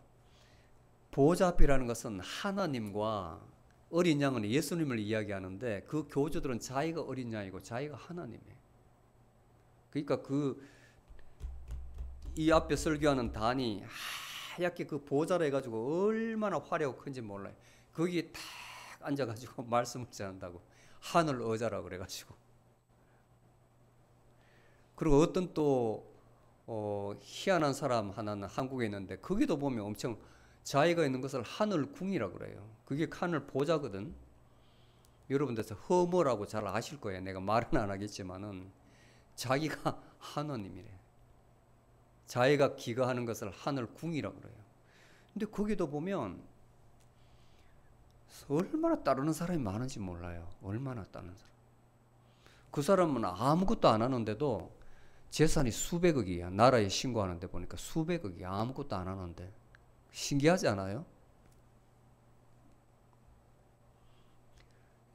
보호자 앞이라는 것은 하나님과 어린 양은 예수님을 이야기하는데 그 교주들은 자기가 어린 양이고 자기가 하나님이에요. 그러니까 이 앞에 설교하는 단이 하얗게 그 보호자라 해가지고 얼마나 화려하고 큰지 몰라요. 거기에 딱 앉아가지고 말씀을 전한다고 하늘 의자라고 그래가지고 그리고 어떤 또 희한한 사람 하나는 한국에 있는데 거기도 보면 엄청 자기가 있는 것을 하늘 궁이라고 그래요. 그게 하늘 보자거든. 여러분들서 허머라고 잘 아실 거예요. 내가 말은 안 하겠지만은 자기가 하나님이래. 자기가 기거하는 것을 하늘 궁이라고 그래요. 근데 거기도 보면 얼마나 따르는 사람이 많은지 몰라요. 얼마나 따르는 사람. 그 사람은 아무것도 안 하는데도 재산이 수백억이야. 나라에 신고하는데 보니까 수백억이야. 아무것도 안 하는데. 신기하지 않아요?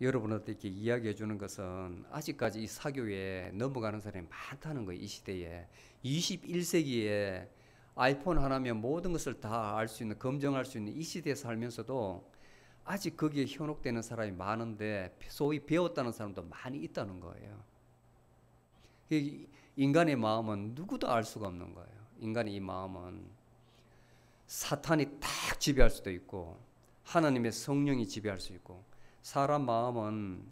여러분한테 이렇게 이야기해 주는 것은 아직까지 이 사교에 넘어가는 사람이 많다는 거예요. 이 시대에. 21세기에 아이폰 하나면 모든 것을 다 알 수 있는, 검증할 수 있는 이 시대에 살면서도 아직 거기에 현혹되는 사람이 많은데 소위 배웠다는 사람도 많이 있다는 거예요. 인간의 마음은 누구도 알 수가 없는 거예요. 인간의 이 마음은 사탄이 딱 지배할 수도 있고 하나님의 성령이 지배할 수 있고, 사람 마음은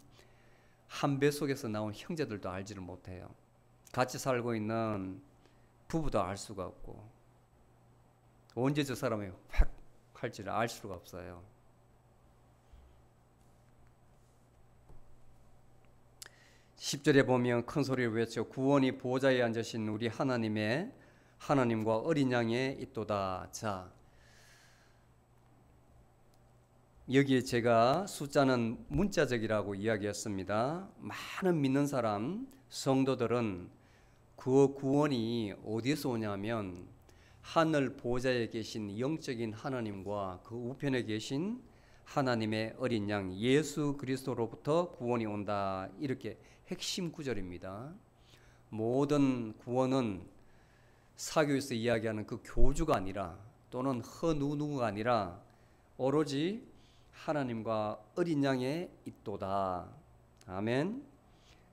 한 배 속에서 나온 형제들도 알지를 못해요. 같이 살고 있는 부부도 알 수가 없고 언제 저 사람이 확 할지를 알 수가 없어요. 10절에 보면 큰 소리를 외쳐 구원이 보좌에 앉으신 우리 하나님과 어린 양의 있도다. 자, 여기에 제가 숫자는 문자적이라고 이야기했습니다. 많은 믿는 사람, 성도들은 그 구원이 어디서 오냐면 하늘 보좌에 계신 영적인 하나님과 그 우편에 계신 하나님의 어린 양 예수 그리스도로부터 구원이 온다. 이렇게 핵심 구절입니다. 모든 구원은 사교에서 이야기하는 그 교주가 아니라 또는 허누누가 아니라 오로지 하나님과 어린 양의 있도다. 아멘.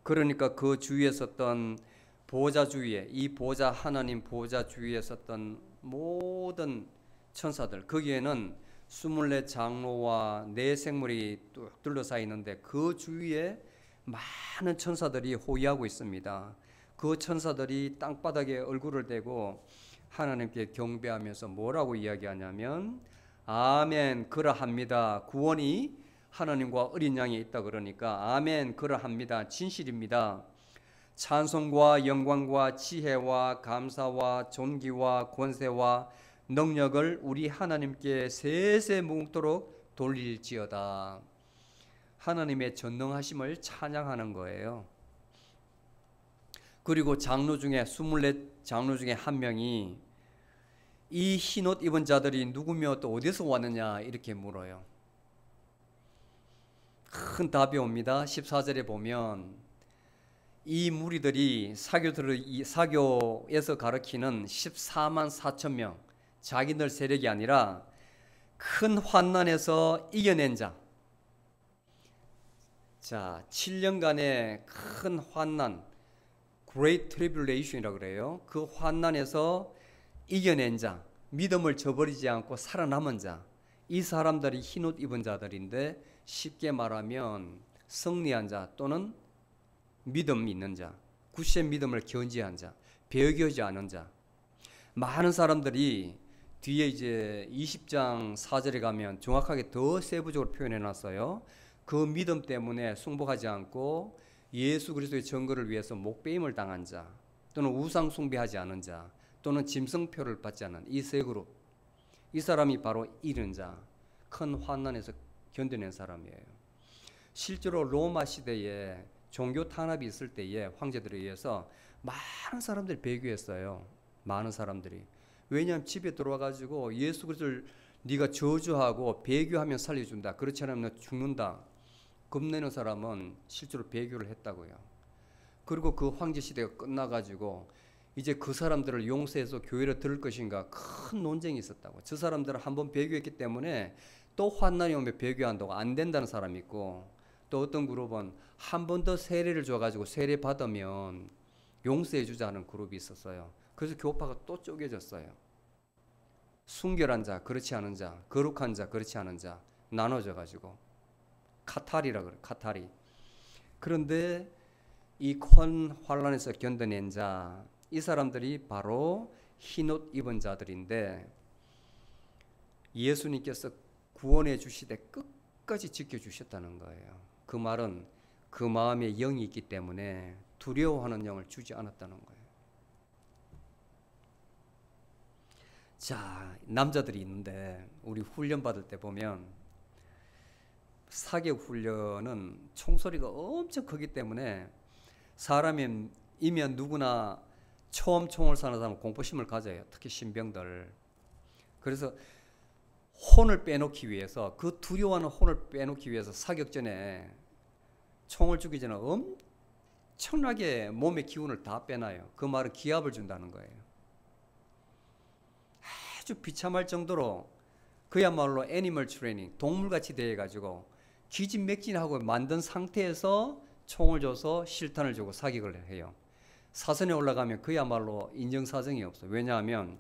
그러니까 그 주위에 섰던 보좌 주위에, 이 보좌 하나님 보좌 주위에 섰던 모든 천사들, 거기에는 24 장로와 네 생물이 뚝 둘러싸여 있는데 그 주위에 많은 천사들이 호위하고 있습니다. 그 천사들이 땅바닥에 얼굴을 대고 하나님께 경배하면서 뭐라고 이야기하냐면 아멘 그러합니다. 구원이 하나님과 어린 양에 있다 그러니까 아멘 그러합니다. 진실입니다. 찬송과 영광과 지혜와 감사와 존귀와 권세와 능력을 우리 하나님께 세세 묵도록 돌릴지어다. 하나님의 전능하심을 찬양하는 거예요. 그리고 장로 중에 24 장로 중에 한 명이 이 흰옷 입은 자들이 누구며 또 어디서 왔느냐 이렇게 물어요. 큰 답이 옵니다. 14절에 보면 이 무리들이 사교에서 가르치는 14만 4천 명, 자기들 세력이 아니라 큰 환난에서 이겨낸 자. 자, 7년간의 큰 환난, Great Tribulation이라고 그래요. 그 환난에서 이겨낸 자, 믿음을 저버리지 않고 살아남은 자, 이 사람들이 흰옷 입은 자들인데 쉽게 말하면 승리한 자 또는 믿음 있는 자, 굳세 믿음을 견지한 자, 배교하지 않은 자. 많은 사람들이 뒤에 이제 20장 4절에 가면 정확하게 더 세부적으로 표현해 놨어요. 그 믿음 때문에 승복하지 않고 예수 그리스도의 증거를 위해서 목배임을 당한 자, 또는 우상 숭배하지 않은 자, 또는 짐승표를 받지 않은 이 세 그룹. 이 사람이 바로 이른 자, 큰 환난에서 견뎌낸 사람이에요. 실제로 로마 시대에 종교 탄압이 있을 때에 황제들에 의해서 많은 사람들이 배교했어요. 많은 사람들이. 왜냐하면 집에 들어와 가지고 예수 그리스도를 네가 저주하고 배교하면 살려준다. 그렇지 않으면 너 죽는다. 겁내는 사람은 실제로 배교를 했다고요. 그리고 그 황제 시대가 끝나가지고 이제 그 사람들을 용서해서 교회로 들을 것인가 큰 논쟁이 있었다고. 저 사람들은 한번 배교했기 때문에 또 환난이 오면 배교한다고 안 된다는 사람이 있고, 또 어떤 그룹은 한 번 더 세례를 줘가지고 세례 받으면 용서해 주자는 그룹이 있었어요. 그래서 교파가 또 쪼개졌어요. 순결한 자, 그렇지 않은 자, 거룩한 자, 그렇지 않은 자 나눠져 가지고 카타리라 그래, 카타리. 그런데 이 큰 환난에서 견뎌낸 자, 이 사람들이 바로 흰옷 입은 자들인데 예수님께서 구원해 주시되 끝까지 지켜주셨다는 거예요. 그 말은 그 마음에 영이 있기 때문에 두려워하는 영을 주지 않았다는 거예요. 자, 남자들이 있는데 우리 훈련 받을 때 보면 사격 훈련은 총소리가 엄청 크기 때문에 사람이면 누구나 처음 총을 쏘는 사람은 공포심을 가져요. 특히 신병들. 그래서 혼을 빼놓기 위해서, 그 두려워하는 혼을 빼놓기 위해서 사격 전에, 총을 쏘기 전에 엄청나게 몸의 기운을 다 빼놔요. 그 말은 기압을 준다는 거예요. 아주 비참할 정도로 그야말로 애니멀 트레이닝, 동물같이 대해가지고 기진맥진하고 만든 상태에서 총을 줘서 실탄을 주고 사격을 해요. 사선에 올라가면 그야말로 인정사정이 없어요. 왜냐하면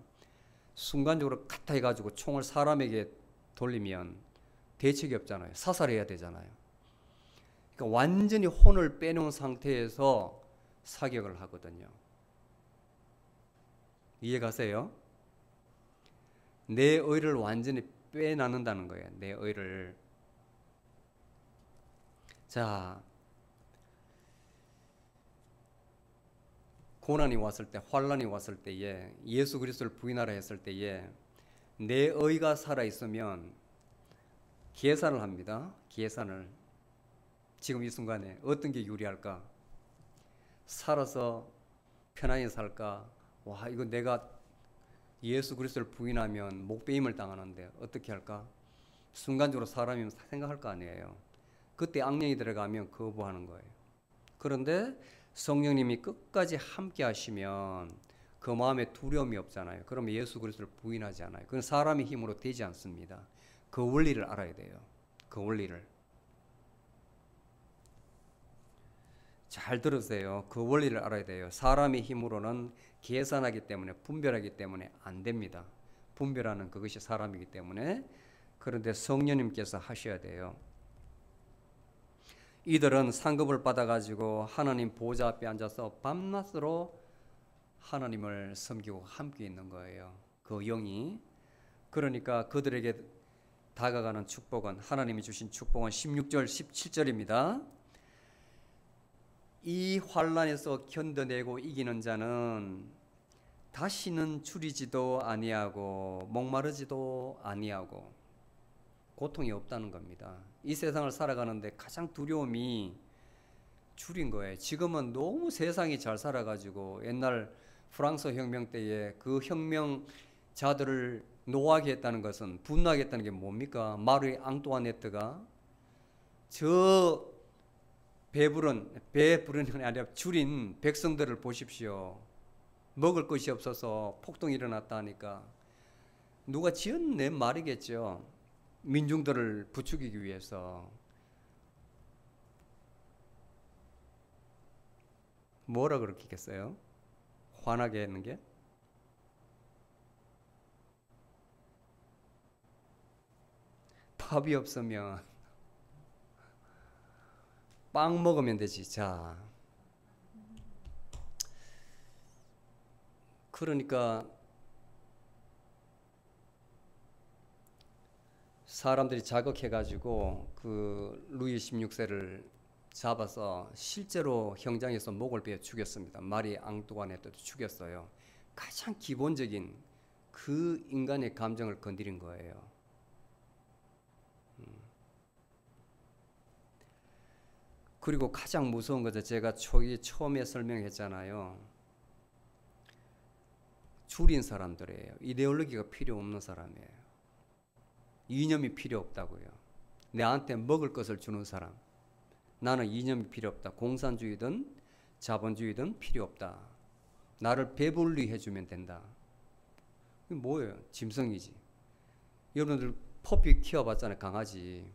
순간적으로 카타 해가지고 총을 사람에게 돌리면 대책이 없잖아요. 사살해야 되잖아요. 그러니까 완전히 혼을 빼놓은 상태에서 사격을 하거든요. 이해가세요? 내 의를 완전히 빼놓는다는 거예요. 내 의를. 자, 고난이 왔을 때, 환란이 왔을 때에, 예수 그리스도를 부인하라 했을 때에 내 의가 살아있으면 계산을 합니다. 계산을. 지금 이 순간에 어떤 게 유리할까? 살아서 편안히 살까? 와, 이거 내가 예수 그리스도를 부인하면 목배임을 당하는데 어떻게 할까? 순간적으로 사람이면 생각할 거 아니에요. 그때 악령이 들어가면 거부하는 거예요. 그런데 성령님이 끝까지 함께 하시면 그 마음에 두려움이 없잖아요. 그러면 예수 그리스도를 부인하지 않아요. 그건 사람의 힘으로 되지 않습니다. 그 원리를 알아야 돼요. 그 원리를. 잘 들으세요. 그 원리를 알아야 돼요. 사람의 힘으로는 계산하기 때문에, 분별하기 때문에 안 됩니다. 분별하는 그것이 사람이기 때문에. 그런데 성령님께서 하셔야 돼요. 이들은 상급을 받아가지고 하나님 보좌 앞에 앉아서 밤낮으로 하나님을 섬기고 함께 있는 거예요. 그 영이. 그러니까 그들에게 다가가는 축복은, 하나님이 주신 축복은 16절 17절입니다. 이 환난에서 견뎌내고 이기는 자는 다시는 줄이지도 아니하고 목마르지도 아니하고, 고통이 없다는 겁니다. 이 세상을 살아가는데 가장 두려움이 줄인 거예요. 지금은 너무 세상이 잘 살아가지고, 옛날 프랑스 혁명 때에 그 혁명자들을 노하게 했다는 것은, 분노하게 했다는 게 뭡니까? 마리 앙뚜아네트가 저 배부른 게 아니라 줄인 백성들을 보십시오. 먹을 것이 없어서 폭동이 일어났다 하니까 누가 지어낸 말이겠죠. 민중들을 부추기기 위해서. 뭐라 그렇겠어요? 화나게 했는 게? 밥이 없으면 빵 먹으면 되지. 자, 그러니까 사람들이 자극해가지고 그 루이 16세를 잡아서 실제로 형장에서 목을 베어 죽였습니다. 마리 앙뚜아네트도 죽였어요. 가장 기본적인 그 인간의 감정을 건드린 거예요. 그리고 가장 무서운 것은, 제가 처음에 설명했잖아요. 줄인 사람들이에요. 이데올로기가 필요 없는 사람이에요. 이념이 필요 없다고요. 나한테 먹을 것을 주는 사람. 나는 이념이 필요 없다. 공산주의든 자본주의든 필요 없다. 나를 배불리 해주면 된다. 이게 뭐예요? 짐승이지. 여러분들 퍼피 키워봤잖아요. 강아지.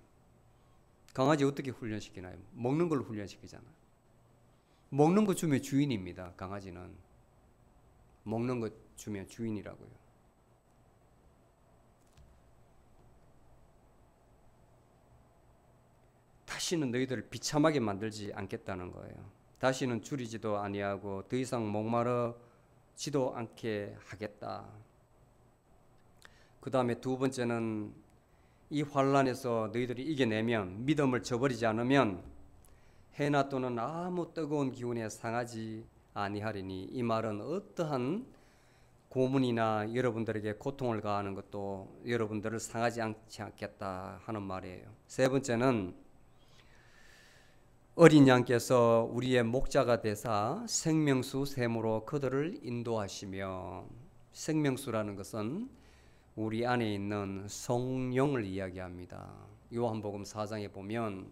강아지 어떻게 훈련시키나요? 먹는 걸로 훈련시키잖아요. 먹는 거 주면 주인입니다. 강아지는. 먹는 거 주면 주인이라고요. 다시는 너희들을 비참하게 만들지 않겠다는 거예요. 다시는 줄이지도 아니하고 더 이상 목마르지도 않게 하겠다. 그 다음에 두 번째는, 이 환란에서 너희들이 이겨내면, 믿음을 저버리지 않으면 해나 또는 아무 뜨거운 기운에 상하지 아니하리니, 이 말은 어떠한 고문이나 여러분들에게 고통을 가하는 것도 여러분들을 상하지 않지 않겠다 하는 말이에요. 세 번째는, 어린 양께서 우리의 목자가 되사 생명수 샘으로 그들을 인도하시며, 생명수라는 것은 우리 안에 있는 성령을 이야기합니다. 요한복음 4장에 보면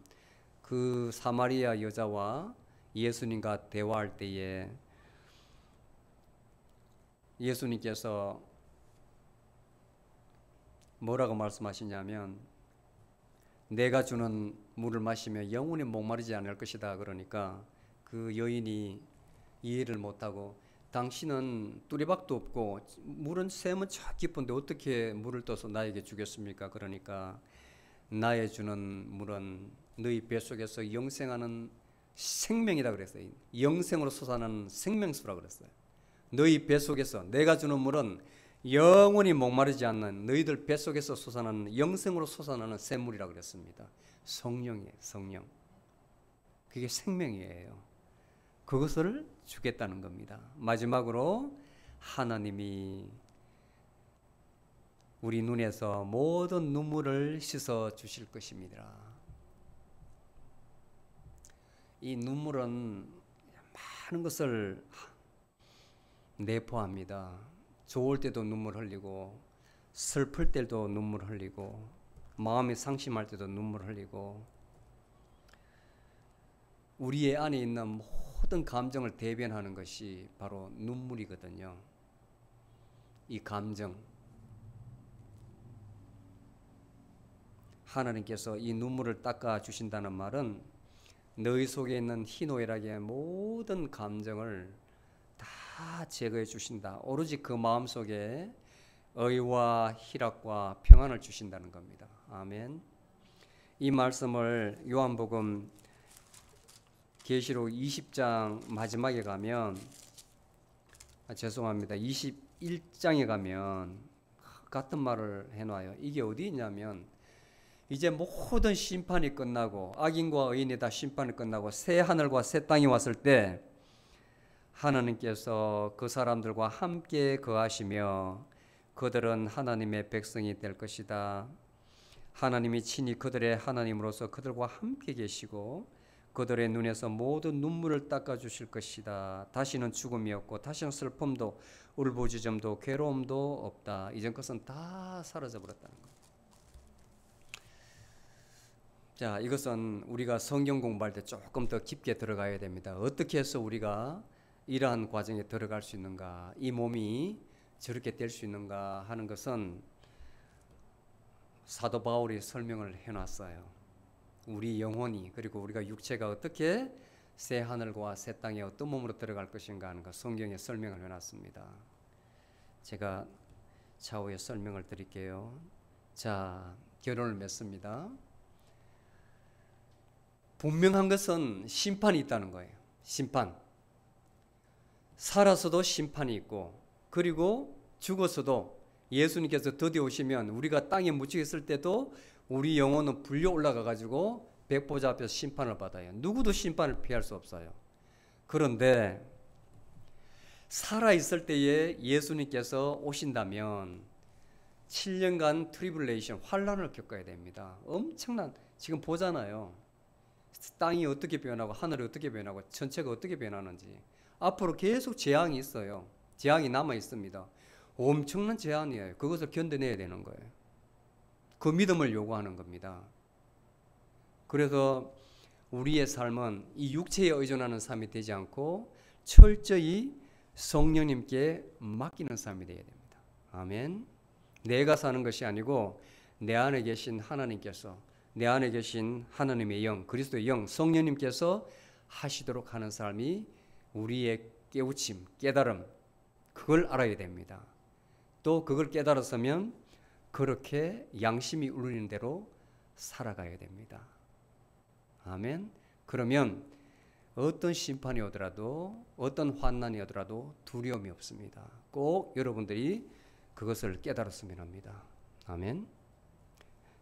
그 사마리아 여자와 예수님과 대화할 때에 예수님께서 뭐라고 말씀하시냐면, 내가 주는 물을 마시며 영원히 목마르지 않을 것이다. 그러니까 그 여인이 이해를 못하고, 당신은 뚜레박도 없고 물은 샘은 저 깊은데 어떻게 물을 떠서 나에게 주겠습니까? 그러니까 나의 주는 물은 너희 뱃속에서 영생하는 생명이다 그랬어요. 영생으로 솟아나는 생명수라 그랬어요. 너희 뱃속에서 내가 주는 물은 영원히 목마르지 않는 너희들 뱃속에서 솟아나는 영생으로 솟아나는 샘물이라 그랬습니다. 성령이에요. 성령. 그게 생명이에요. 그것을 주겠다는 겁니다. 마지막으로 하나님이 우리 눈에서 모든 눈물을 씻어 주실 것입니다. 이 눈물은 많은 것을 내포합니다. 좋을 때도 눈물 흘리고, 슬플 때도 눈물 흘리고, 마음이 상심할 때도 눈물 흘리고, 우리의 안에 있는 모든 감정을 대변하는 것이 바로 눈물이거든요. 이 감정, 하나님께서 이 눈물을 닦아 주신다는 말은 너희 속에 있는 희노애락의 모든 감정을 다 제거해 주신다. 오로지 그 마음속에 의와 희락과 평안을 주신다는 겁니다. 아멘. 이 말씀을 요한복음 계시록 20장 마지막에 가면, 죄송합니다. 21장에 가면 같은 말을 해놔요. 이게 어디 있냐면, 이제 모든 심판이 끝나고 악인과 의인이 다 심판이 끝나고 새 하늘과 새 땅이 왔을 때 하나님께서 그 사람들과 함께 거하시며 그들은 하나님의 백성이 될 것이다. 하나님이 친히 그들의 하나님으로서 그들과 함께 계시고 그들의 눈에서 모든 눈물을 닦아주실 것이다. 다시는 죽음이 없고 다시는 슬픔도 울부짖음도 괴로움도 없다. 이전 것은 다 사라져버렸다는 거예요. 자, 이것은 우리가 성경 공부할 때 조금 더 깊게 들어가야 됩니다. 어떻게 해서 우리가 이러한 과정에 들어갈 수 있는가, 이 몸이 저렇게 될 수 있는가 하는 것은 사도 바울이 설명을 해놨어요. 우리 영혼이, 그리고 우리가 육체가 어떻게 새 하늘과 새 땅에 어떤 몸으로 들어갈 것인가 하는 것 성경에 설명을 해놨습니다. 제가 차후에 설명을 드릴게요. 자, 결론을 맺습니다. 분명한 것은 심판이 있다는 거예요. 심판. 살아서도 심판이 있고, 그리고 죽어서도 예수님께서 드디어 오시면 우리가 땅에 묻혀 있을 때도 우리 영혼은 불려 올라가 가지고 백보자 앞에서 심판을 받아요. 누구도 심판을 피할 수 없어요. 그런데 살아 있을 때에 예수님께서 오신다면 7년간 트리블레이션, 환란을 겪어야 됩니다. 엄청난, 지금 보잖아요. 땅이 어떻게 변하고 하늘이 어떻게 변하고 천체가 어떻게 변하는지. 앞으로 계속 재앙이 있어요. 재앙이 남아 있습니다. 엄청난 재앙이에요. 그것을 견뎌내야 되는 거예요. 그 믿음을 요구하는 겁니다. 그래서 우리의 삶은 이 육체에 의존하는 삶이 되지 않고 철저히 성령님께 맡기는 삶이 되어야 됩니다. 아멘. 내가 사는 것이 아니고 내 안에 계신 하나님께서, 내 안에 계신 하나님의 영, 그리스도의 영, 성령님께서 하시도록 하는 삶이 우리의 깨우침, 깨달음, 그걸 알아야 됩니다. 또 그걸 깨달았으면 그렇게 양심이 울리는 대로 살아가야 됩니다. 아멘. 그러면 어떤 심판이 오더라도, 어떤 환난이 오더라도 두려움이 없습니다. 꼭 여러분들이 그것을 깨달았으면 합니다. 아멘.